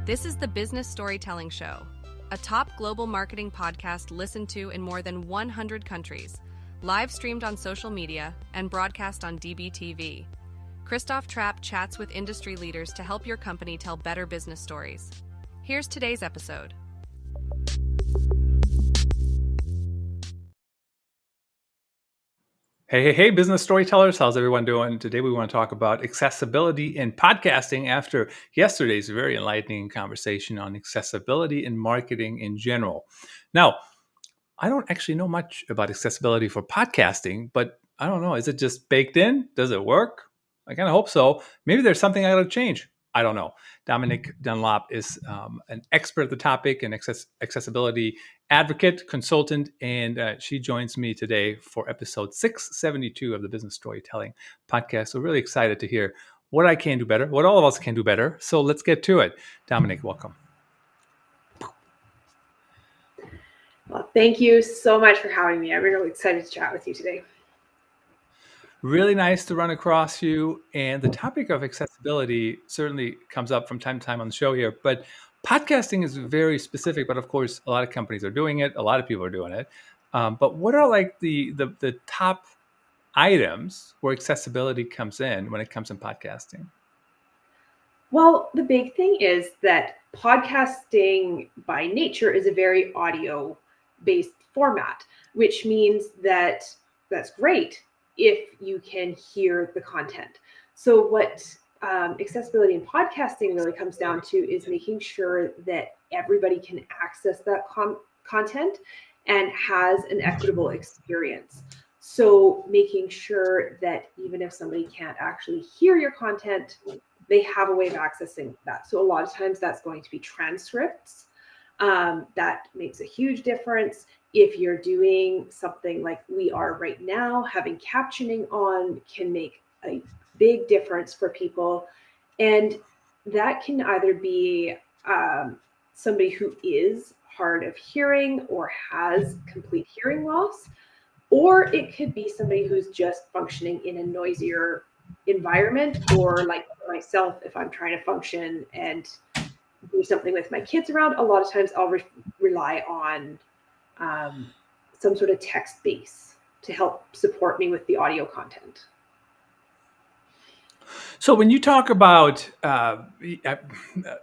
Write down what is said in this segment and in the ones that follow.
This is the Business Storytelling Show, a top global marketing podcast listened to in more than 100 countries, live streamed on social media, and broadcast on DBTV. Christoph Trapp chats with industry leaders to help your company tell better business stories. Here's today's episode. Hey, business storytellers. How's everyone doing? Today we want to talk about accessibility in podcasting after yesterday's very enlightening conversation on accessibility in marketing in general. Now, I don't actually know much about accessibility for podcasting, but I don't know. Is it just baked in? Does it work? I kind of hope so. Maybe there's something I got to change. I don't know. Dominique Dunlop is an expert at the topic and accessibility advocate, consultant, and she joins me today for episode 672 of the Business Storytelling Podcast. So really excited to hear what I can do better, what all of us can do better. So let's get to it. Dominique, welcome. Well, thank you so much for having me. I'm really excited to chat with you today. Really nice to run across you. And the topic of accessibility certainly comes up from time to time on the show here. But podcasting is very specific. But of course, a lot of companies are doing it. A lot of people are doing it. But what are like the top items where accessibility comes in when it comes in podcasting? Well, the big thing is that podcasting by nature is a very audio-based format, which means that that's great if you can hear the content. So what accessibility in podcasting really comes down to is making sure that everybody can access that content and has an equitable experience. So making sure that even if somebody can't actually hear your content, they have a way of accessing that. So a lot of times that's going to be transcripts. That makes a huge difference. If you're doing something like we are right now, having captioning on can make a big difference for people. And that can either be somebody who is hard of hearing or has complete hearing loss, or it could be somebody who's just functioning in a noisier environment, or like myself, if I'm trying to function and do something with my kids around, a lot of times I'll rely on some sort of text base to help support me with the audio content. So when you talk about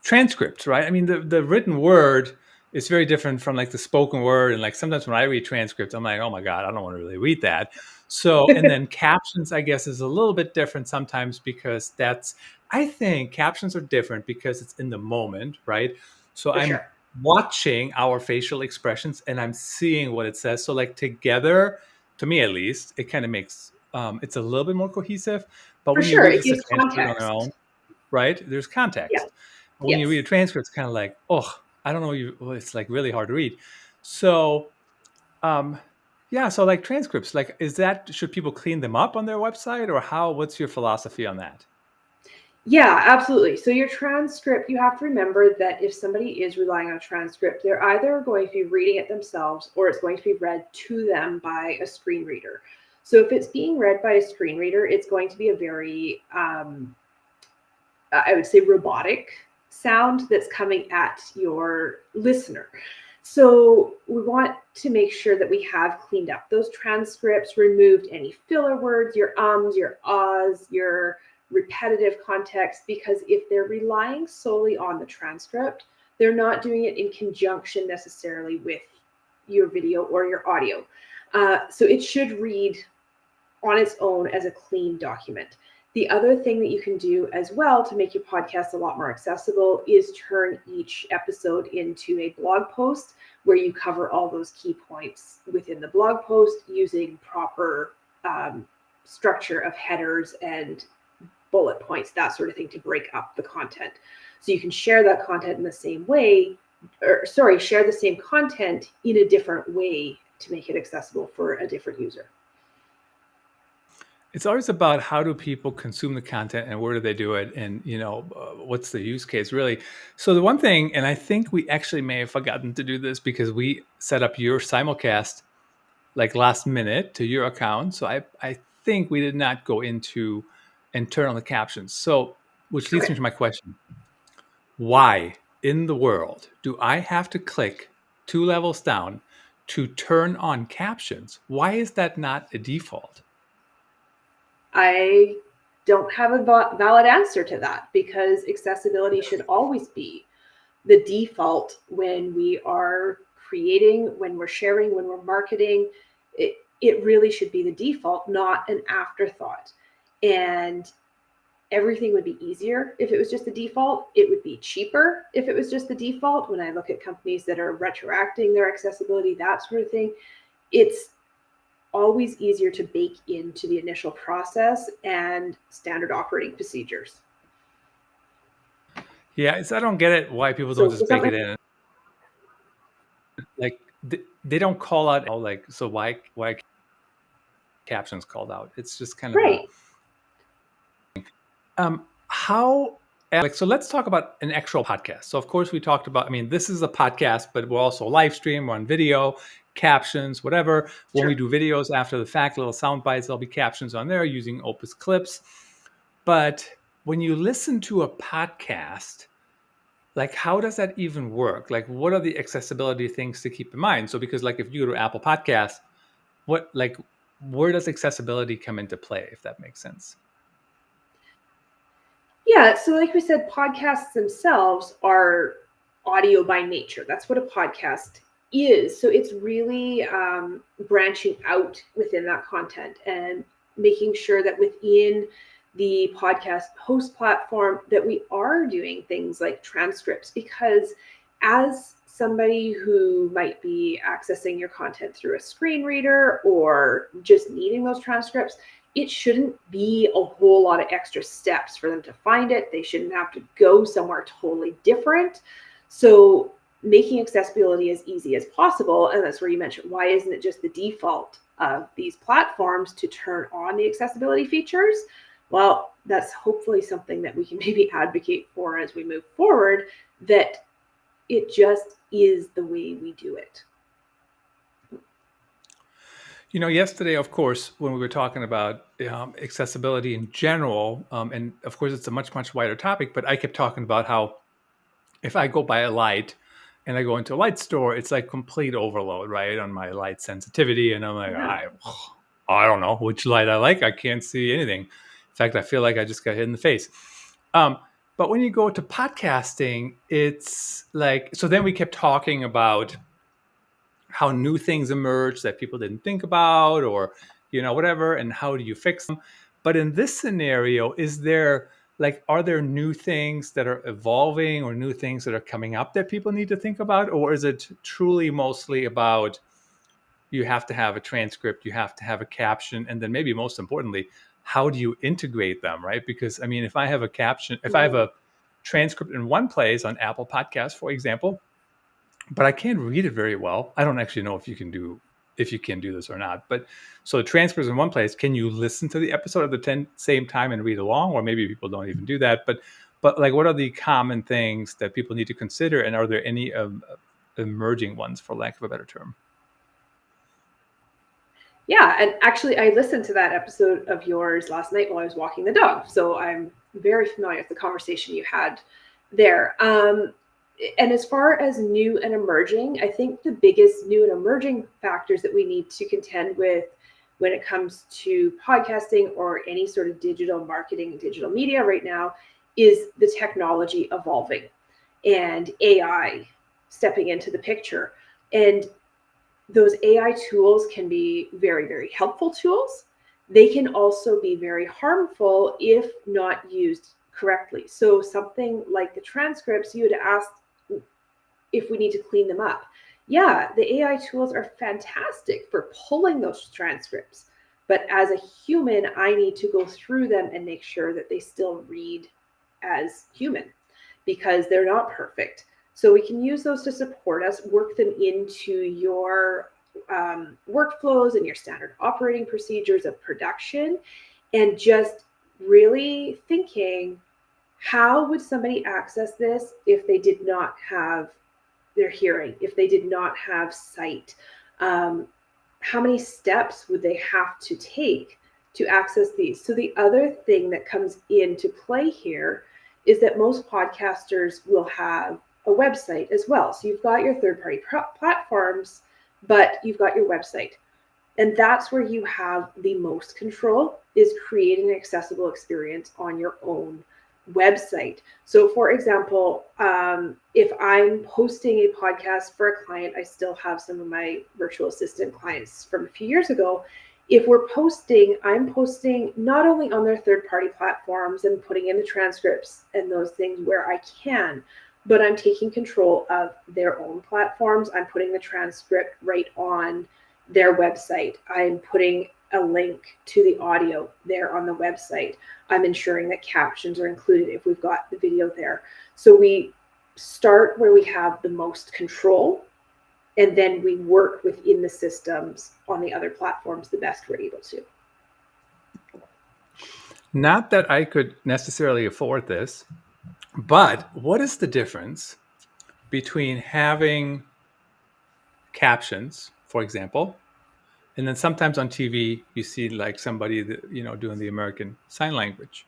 transcripts, right? I mean, the written word is very different from like the spoken word. And like sometimes when I read transcripts, I'm like, oh my God, I don't want to really read that. So, and then captions, I guess, is a little bit different sometimes because I think captions are different because it's in the moment, right? So I'm watching our facial expressions and I'm seeing what it says. So like together, to me at least, it kind of makes, it's a little bit more cohesive. But when you read it gives context on their own, right? There's context. Yeah. When you read a transcript, it's kind of like, oh, I don't know. It's like really hard to read. So, so like transcripts, like should people clean them up on their website or what's your philosophy on that? Yeah, absolutely. So your transcript, you have to remember that if somebody is relying on a transcript, they're either going to be reading it themselves or it's going to be read to them by a screen reader. So if it's being read by a screen reader, it's going to be a very, I would say, robotic sound that's coming at your listener. So we want to make sure that we have cleaned up those transcripts, removed any filler words, your ums, your ahs, your repetitive context, because if they're relying solely on the transcript, they're not doing it in conjunction necessarily with your video or your audio. So it should read on its own as a clean document. The other thing that you can do as well to make your podcast a lot more accessible is turn each episode into a blog post where you cover all those key points within the blog post using proper structure of headers and bullet points, that sort of thing, to break up the content. So you can share that content in the same way, share the same content in a different way to make it accessible for a different user. It's always about how do people consume the content and where do they do it, and what's the use case really. So the one thing, and I think we actually may have forgotten to do this because we set up your simulcast like last minute to your account. So I think we did not go and turn on the captions. So which leads me to my question: why in the world do I have to click 2 levels down to turn on captions? Why is that not a default? I don't have a valid answer to that, because accessibility should always be the default when we are creating, when we're sharing, when we're marketing. It really should be the default, not an afterthought. And everything would be easier if it was just the default. It would be cheaper if it was just the default. When I look at companies that are retroacting their accessibility, that sort of thing, it's always easier to bake into the initial process and standard operating procedures. Yeah, I don't get it why people don't So just does that bake make it in. Like they don't call out like, so why captions called out? It's just kind of a right? how like, so let's talk about an actual podcast. So of course we talked about, I mean, this is a podcast, but we're also live stream, we're on video, captions, whatever. When we Sure. do videos after the fact, little sound bites, there'll be captions on there using Opus clips. But when you listen to a podcast, like how does that even work? Like what are the accessibility things to keep in mind? So because like if you go to Apple Podcasts, what like where does accessibility come into play, if that makes sense? Yeah. So, like we said, podcasts themselves are audio by nature. That's what a podcast is. So, it's really branching out within that content and making sure that within the podcast host platform that we are doing things like transcripts, because as somebody who might be accessing your content through a screen reader or just needing those transcripts, it shouldn't be a whole lot of extra steps for them to find it. They shouldn't have to go somewhere totally different. So making accessibility as easy as possible. And that's where you mentioned, why isn't it just the default of these platforms to turn on the accessibility features? Well, that's hopefully something that we can maybe advocate for as we move forward, that it just is the way we do it. You know, yesterday, of course, when we were talking about accessibility in general, and of course, it's a much, much wider topic, but I kept talking about how if I go buy a light and I go into a light store, it's like complete overload, right, on my light sensitivity. And I'm like, Yeah. I don't know which light I like. I can't see anything. In fact, I feel like I just got hit in the face. But when you go to podcasting, it's like, so then we kept talking about how new things emerge that people didn't think about, or whatever, and how do you fix them. But in this scenario, is there like, are there new things that are evolving or new things that are coming up that people need to think about, or is it truly mostly about you have to have a transcript, you have to have a caption, and then maybe most importantly, how do you integrate them, right? Because I mean, if I have a caption, if I have a transcript in one place on Apple Podcasts, for example, but I can't read it very well. I don't actually know if you can do this or not. But so the transcripts in one place, can you listen to the episode at the same time and read along? Or maybe people don't even do that. But like, what are the common things that people need to consider? And are there any emerging ones, for lack of a better term? Yeah, and actually, I listened to that episode of yours last night while I was walking the dog, so I'm very familiar with the conversation you had there. And as far as new and emerging, I think the biggest new and emerging factors that we need to contend with when it comes to podcasting or any sort of digital marketing and digital media right now is the technology evolving and AI stepping into the picture. And those AI tools can be very, very helpful tools. They can also be very harmful if not used correctly. So something like the transcripts, you had asked if we need to clean them up. Yeah, the AI tools are fantastic for pulling those transcripts. But as a human, I need to go through them and make sure that they still read as human, because they're not perfect. So we can use those to support us, work them into your workflows and your standard operating procedures of production, and just really thinking, how would somebody access this if they did not have their hearing, if they did not have sight? How many steps would they have to take to access these? So the other thing that comes into play here is that most podcasters will have a website as well. So you've got your third-party platforms, but you've got your website. And that's where you have the most control, is creating an accessible experience on your own website. So for example, if I'm posting a podcast for a client, I still have some of my virtual assistant clients from a few years ago. If we're posting, I'm posting not only on their third-party platforms and putting in the transcripts and those things where I can, but I'm taking control of their own platforms. I'm putting the transcript right on their website. I'm putting a link to the audio there on the website. I'm ensuring that captions are included if we've got the video there. So we start where we have the most control, and then we work within the systems on the other platforms the best we're able to. Not that I could necessarily afford this, but what is the difference between having captions, for example, and then sometimes on TV you see like somebody that, doing the American Sign Language?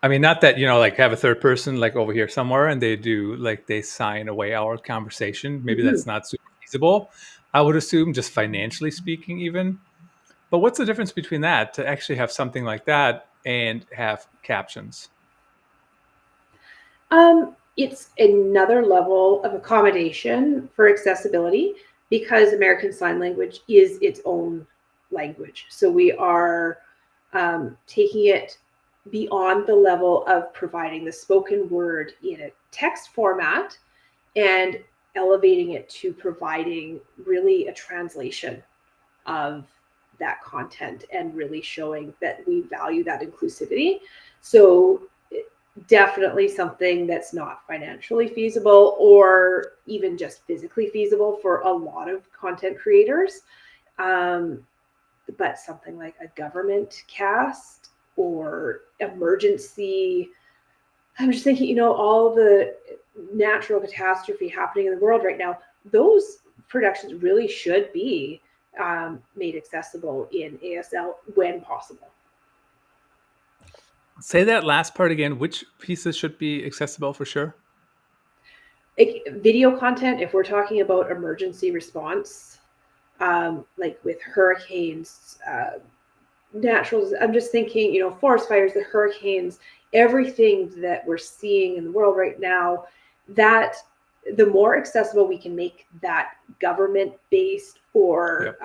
I mean, not that, like have a third person like over here somewhere and they sign away our conversation. Maybe that's not super feasible, I would assume, just financially speaking even. But what's the difference between that to actually have something like that and have captions? It's another level of accommodation for accessibility, because American Sign Language is its own language. So we are taking it beyond the level of providing the spoken word in a text format and elevating it to providing really a translation of that content and really showing that we value that inclusivity. So definitely something that's not financially feasible or even just physically feasible for a lot of content creators. But something like a government cast or emergency, I'm just thinking, all the natural catastrophe happening in the world right now, those productions really should be made accessible in ASL when possible. Say that last part again. Which pieces should be accessible for sure? Video content, if we're talking about emergency response, like with hurricanes, natural, I'm just thinking, forest fires, the hurricanes, everything that we're seeing in the world right now, that the more accessible we can make that government-based or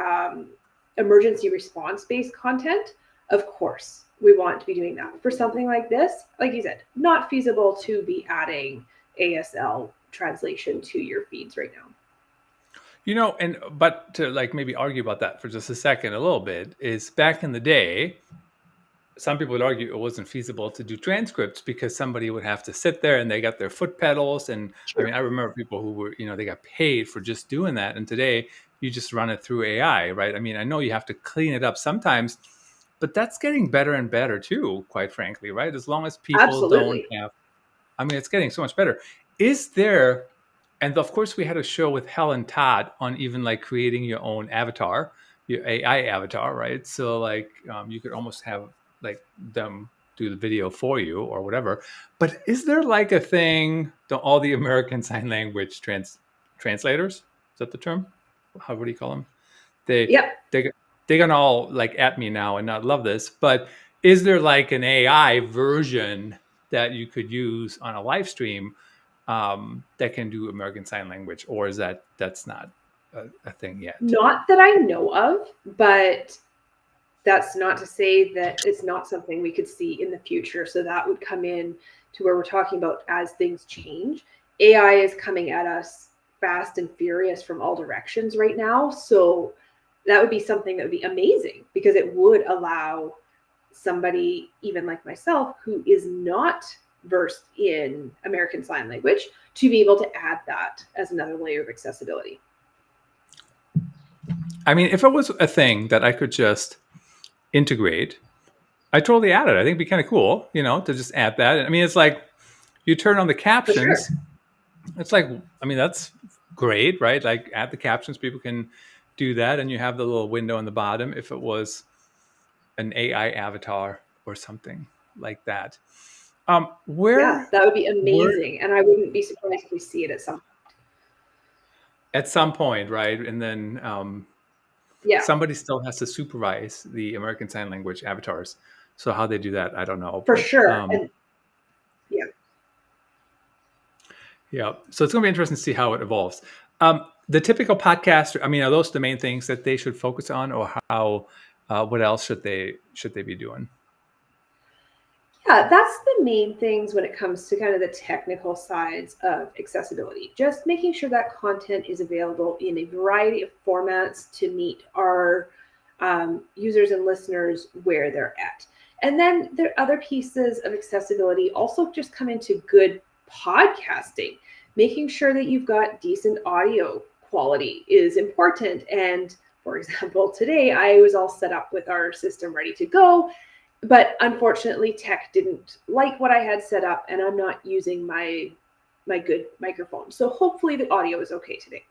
emergency response-based content, of course, we want to be doing that. For something like this, like you said, not feasible to be adding ASL translation to your feeds right now. But to like maybe argue about that for just a second, a little bit, is back in the day, some people would argue it wasn't feasible to do transcripts because somebody would have to sit there and they got their foot pedals. And I mean, I remember people who were, they got paid for just doing that. And today you just run it through AI, right? I mean, I know you have to clean it up sometimes, but that's getting better and better too, quite frankly, right? As long as people don't have, it's getting so much better. Is there, and of course we had a show with Helen Todd on even like creating your own avatar, your AI avatar, right? So like you could almost have like them do the video for you or whatever. But is there like a thing, all the American Sign Language translators? Is that the term? What do you call them? They're gonna all like at me now and not love this, but is there like an AI version that you could use on a live stream that can do American Sign Language, or is that's not a thing yet? Not that I know of, but that's not to say that it's not something we could see in the future. So that would come in to where we're talking about as things change. AI is coming at us fast and furious from all directions right now. So that would be something that would be amazing, because it would allow somebody, even like myself, who is not versed in American Sign Language, to be able to add that as another layer of accessibility. I mean, if it was a thing that I could just integrate, I totally add it. I think it'd be kind of cool, to just add that. I mean, it's like you turn on the captions. Sure. It's like, that's great, right? Like add the captions, people can do that. And you have the little window on the bottom if it was an AI avatar or something like that. Yeah, Where that would be where amazing. And I wouldn't be surprised if we see it at some. at some point, right? And then Yeah, somebody still has to supervise the American Sign Language avatars. So how they do that, I don't know. for But sure. And yeah. yeah, so it's going to be interesting to see how it evolves. The typical podcaster, I mean, are those the main things that they should focus on, or how? What else should they be doing? Yeah, that's the main things when it comes to kind of the technical sides of accessibility. Just making sure that content is available in a variety of formats to meet our users and listeners where they're at. And then there are other pieces of accessibility also just come into good podcasting. Making sure that you've got decent audio quality is important. And for example, today I was all set up with our system ready to go, but unfortunately tech didn't like what I had set up, and I'm not using my good microphone, so hopefully the audio is okay today.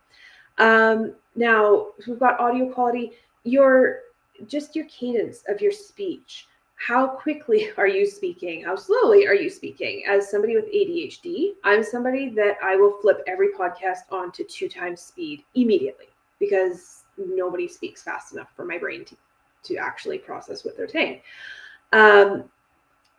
Now we've got audio quality. Your just your cadence of your speech. How quickly are you speaking? How slowly are you speaking? As somebody with ADHD, I'm somebody that I will flip every podcast on to 2 times speed immediately, because nobody speaks fast enough for my brain to actually process what they're saying. Um,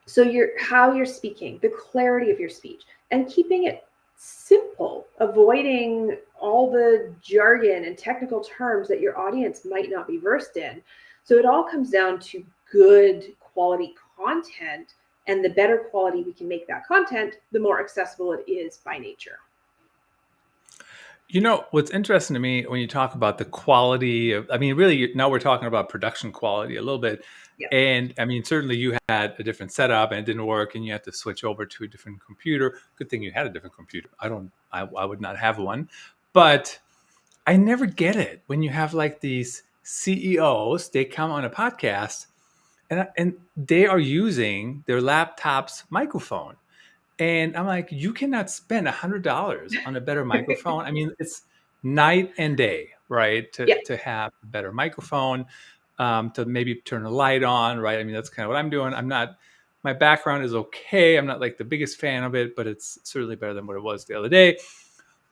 so how you're speaking, the clarity of your speech, and keeping it simple, avoiding all the jargon and technical terms that your audience might not be versed in. So it all comes down to good quality content, and the better quality we can make that content, the more accessible it is by nature. You know, what's interesting to me when you talk about the quality of, I mean, really, now we're talking about production quality a little bit. Yeah. And I mean, certainly you had a different setup and it didn't work and you had to switch over to a different computer. Good thing you had a different computer. I would not have one. But I never get it when you have like these CEOs, they come on a podcast and they are using their laptop's microphone. And I'm like, you cannot spend $100 on a better microphone. I mean, it's night and day, right? Yeah. To have a better microphone, to maybe turn a light on, right? I mean, that's kind of what I'm doing. My background is okay. I'm not like the biggest fan of it, but it's certainly better than what it was the other day.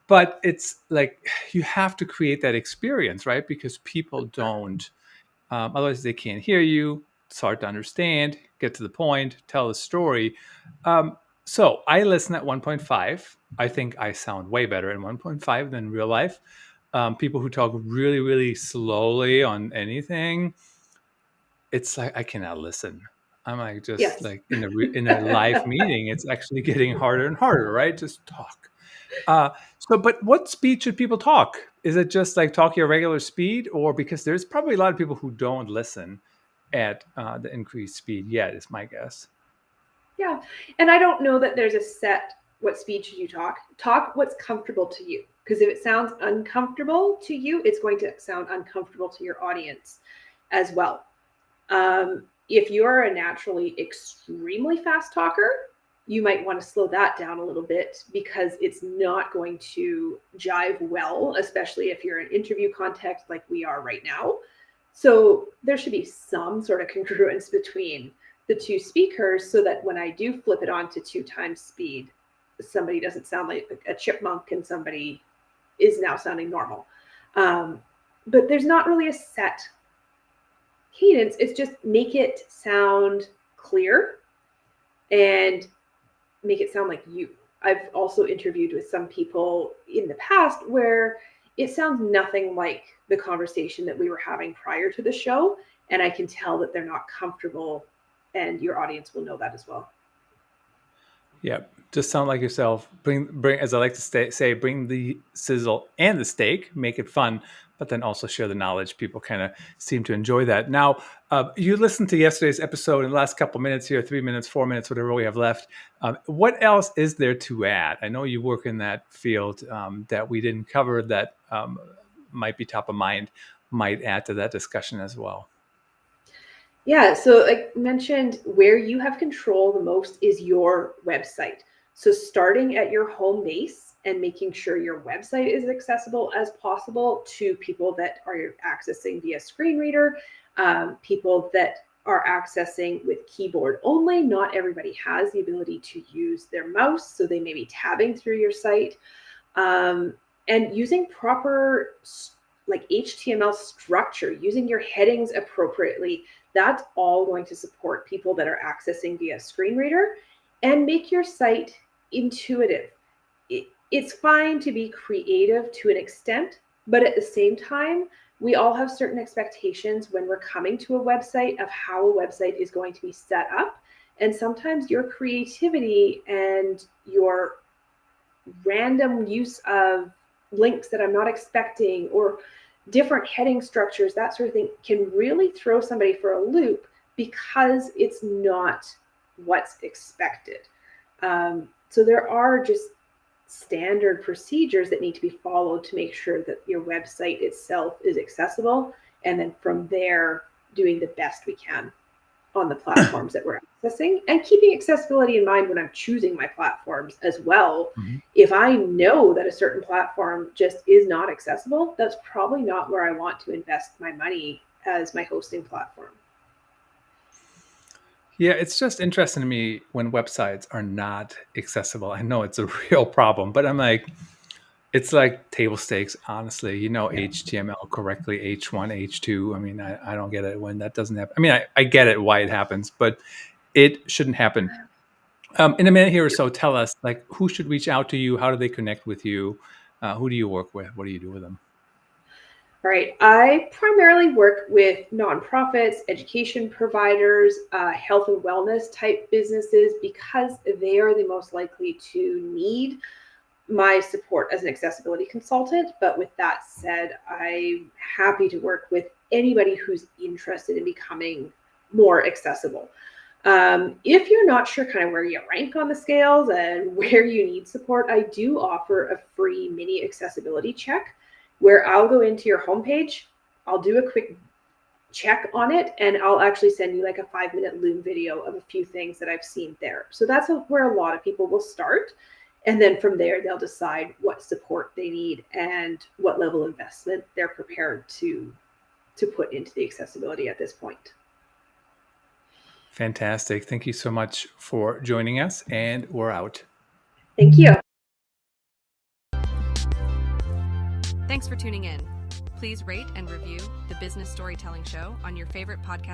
But it's like you have to create that experience, right? Because people don't, otherwise they can't hear you. It's hard to understand, get to the point, tell the story. So I listen at 1.5. I think I sound way better in 1.5 than real life. People who talk really, really slowly on anything, it's like I cannot listen. I'm like just Yes. like in a live meeting, it's actually getting harder and harder, right? Just talk. But what speed should people talk? Is it just like talk your regular speed, or because there's probably a lot of people who don't listen at the increased speed yet? Is my guess. Yeah. And I don't know that there's a set what speed should you talk. Talk what's comfortable to you. Because if it sounds uncomfortable to you, it's going to sound uncomfortable to your audience as well. If you're a naturally extremely fast talker, you might want to slow that down a little bit, because it's not going to jive well, especially if you're in interview context like we are right now. So there should be some sort of congruence between the two speakers, so that when I do flip it on to 2 times speed, somebody doesn't sound like a chipmunk and somebody is now sounding normal. But there's not really a set cadence. It's just make it sound clear and make it sound like you. I've also interviewed with some people in the past where it sounds nothing like the conversation that we were having prior to the show. And I can tell that they're not comfortable, and your audience will know that as well. Yeah, just sound like yourself. Bring, as I like to say, bring the sizzle and the steak. Make it fun, but then also share the knowledge. People kind of seem to enjoy that. Now, you listened to yesterday's episode in the last couple minutes here, 3 minutes, 4 minutes, whatever we have left. What else is there to add? I know you work in that field that we didn't cover that might be top of mind, might add to that discussion as well. Yeah, so like mentioned, where you have control the most is your website. So starting at your home base and making sure your website is accessible as possible to people that are accessing via screen reader, people that are accessing with keyboard only. Not everybody has the ability to use their mouse, so they may be tabbing through your site. And using proper like HTML structure, using your headings appropriately, that's all going to support people that are accessing via screen reader and make your site intuitive. It's fine to be creative to an extent, but at the same time, we all have certain expectations when we're coming to a website of how a website is going to be set up. And sometimes your creativity and your random use of links that I'm not expecting or different heading structures, that sort of thing, can really throw somebody for a loop because it's not what's expected. So there are just standard procedures that need to be followed to make sure that your website itself is accessible. And then from there, doing the best we can on the platforms that we're accessing, and keeping accessibility in mind when I'm choosing my platforms as well. Mm-hmm. If I know that a certain platform just is not accessible, that's probably not where I want to invest my money as my hosting platform. Yeah, it's just interesting to me when websites are not accessible. I know it's a real problem, but I'm like, it's like table stakes, honestly. HTML correctly, H1, H2. I mean, I don't get it when that doesn't happen. I mean, I get it why it happens, but it shouldn't happen. In a minute here or so, tell us, like, who should reach out to you? How do they connect with you? Who do you work with? What do you do with them? All right. I primarily work with nonprofits, education providers, health and wellness type businesses, because they are the most likely to need my support as an accessibility consultant. But with that said, I'm happy to work with anybody who's interested in becoming more accessible. If you're not sure kind of where you rank on the scales and where you need support, I do offer a free mini accessibility check where I'll go into your homepage, I'll do a quick check on it, and I'll actually send you like a 5-minute Loom video of a few things that I've seen there. So that's where a lot of people will start. And then from there, they'll decide what support they need and what level of investment they're prepared to put into the accessibility at this point. Fantastic. Thank you so much for joining us, and we're out. Thank you. Thanks for tuning in. Please rate and review the Business Storytelling Show on your favorite podcast